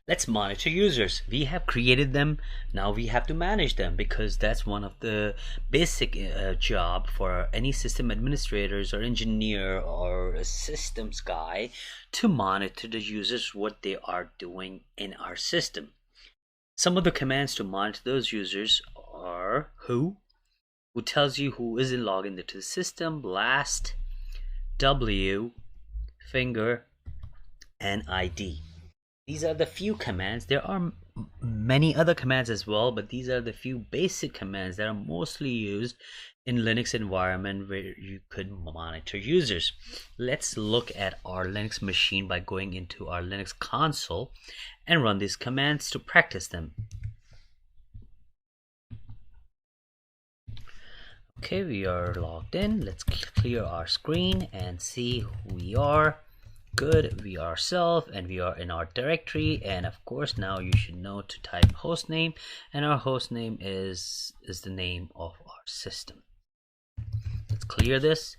Let's monitor users. We have created them. Now we have to manage them because that's one of the basic job for any system administrators or engineer or a systems guy to monitor the users, what they are doing in our system. Some of the commands to monitor those users are who tells you who isn't logged into the system, last, w, finger, and ID. These are the few commands. There are many other commands as well, but these are the few basic commands that are mostly used in Linux environment where you could monitor users. Let's look at our Linux machine by going into our Linux console and run these commands to practice them. Okay, we are logged in. Let's clear our screen and see who we are. Good, we are self and we are in our directory, and of course now you should know to type hostname, and our hostname is the name of our system. Let's clear this.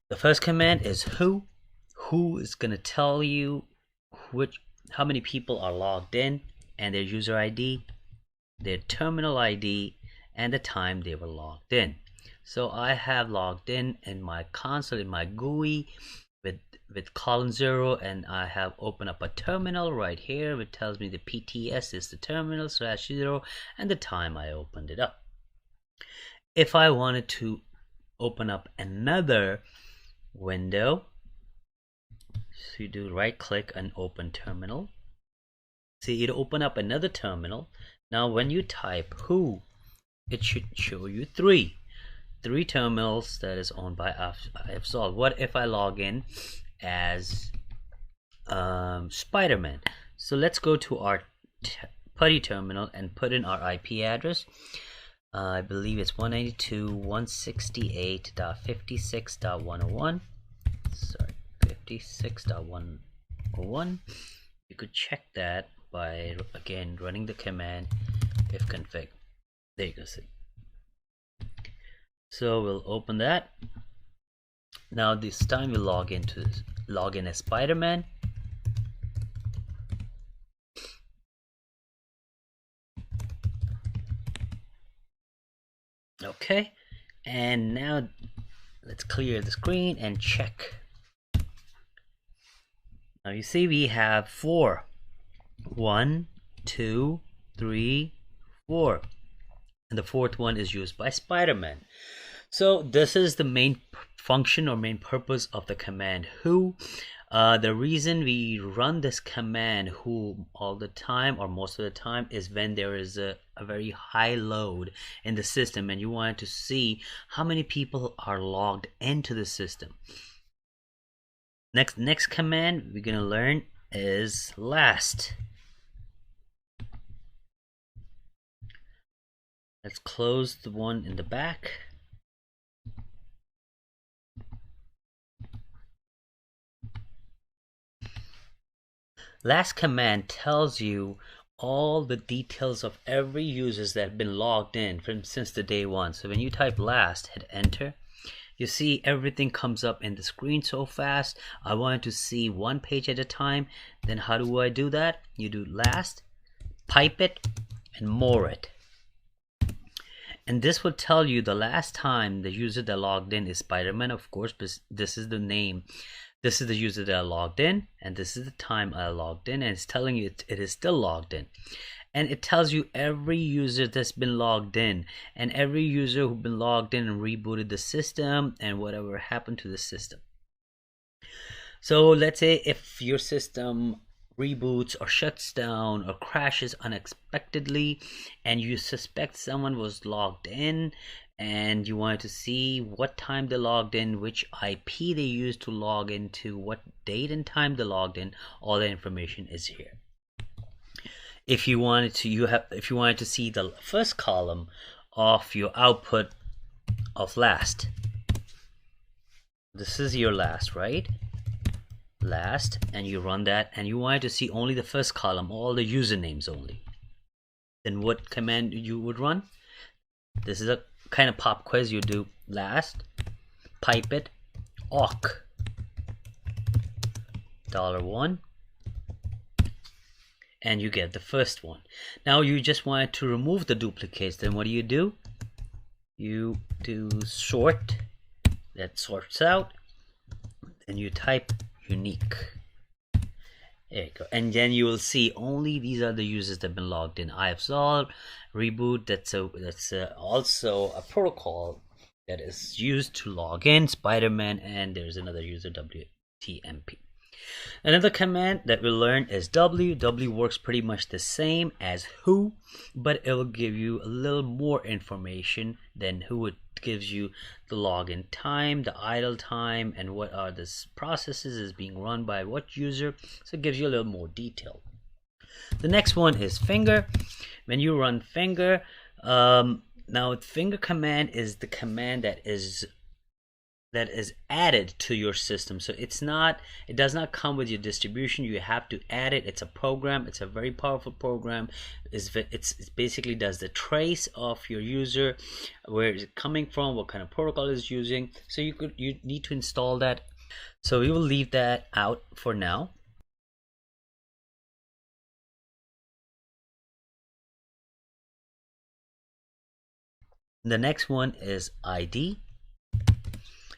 The first command is who is going to tell you how many people are logged in and their user ID, their terminal ID, and the time they were logged in. So I have logged in my console, in my GUI with column 0, and I have opened up a terminal right here which tells me the PTS is the terminal /0 and the time I opened it up. If I wanted to open up another window, so you do right click and open terminal. See, it open up another terminal. Now when you type who, it should show you three terminals that is owned by Absol. What if I log in as Spider-Man? So let's go to our PuTTY terminal and put in our IP address. I believe it's 192.168.56.101. Sorry, 56.101. You could check that by again running the command ifconfig. There you go. See. So we'll open that. Now this time we'll log in as Spider-Man. Okay, and now let's clear the screen and check. Now you see we have 4. 1, 2, 3, 4. And the fourth one is used by Spider-Man. So this is the main function or main purpose of the command who. The reason we run this command who all the time or most of the time is when there is a very high load in the system and you want to see how many people are logged into the system. Next command we're gonna learn is last. Let's close the one in the back. Last command tells you all the details of every users that have been logged in since the day one. So when you type last, hit enter, you see everything comes up in the screen so fast. I wanted to see one page at a time. Then how do I do that? You do last, pipe it, and more it. And this will tell you the last time the user that logged in is Spider-Man, of course, but this is the name. This is the user that I logged in, and this is the time I logged in, and it's telling you it is still logged in. And it tells you every user that's been logged in, and every user who's been logged in and rebooted the system, and whatever happened to the system. So let's say if your system reboots or shuts down or crashes unexpectedly and you suspect someone was logged in and you wanted to see what time they logged in, which IP they used to log into, what date and time they logged in, all the information is here. If you wanted to see the first column of your output of last, this is your last, right? Last, and you run that and you wanted to see only the first column, all the usernames only, then what command you would run? This is a kind of pop quiz. You do last, pipe it, awk $1, and you get the first one. Now you just want to remove the duplicates. Then what do? You do sort. That sorts out. And you type unique. There you go. And then you will see only these are the users that have been logged in. ifsolve, reboot. That's also a protocol that is used to log in. Spider-Man, and there's another user, WTMP. Another command that we'll learn is W. W works pretty much the same as who, but it will give you a little more information than who. It gives you the login time, the idle time, and what are the processes is being run by what user. So it gives you a little more detail. The next one is finger. When you run finger, now finger command is the command that is added to your system. So it does not come with your distribution. You have to add it. It's a program. It's a very powerful program. It basically does the trace of your user, where is it coming from, what kind of protocol is using. So you need to install that. So we will leave that out for now. The next one is ID.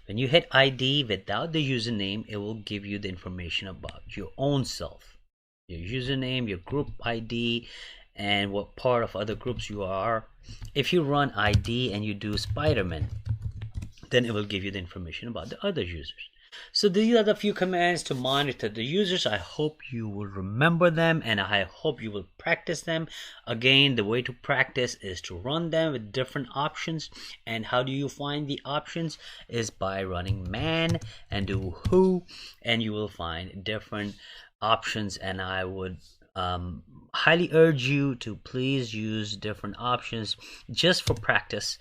When you hit ID without the username, it will give you the information about your own self, your username, your group ID, and what part of other groups you are. If you run ID and you do Spider-Man, then it will give you the information about the other users. So these are the few commands to monitor the users. I hope you will remember them, and I hope you will practice them. Again, the way to practice is to run them with different options. And how do you find the options? Is by running man and do who, and you will find different options. And I would highly urge you to please use different options just for practice.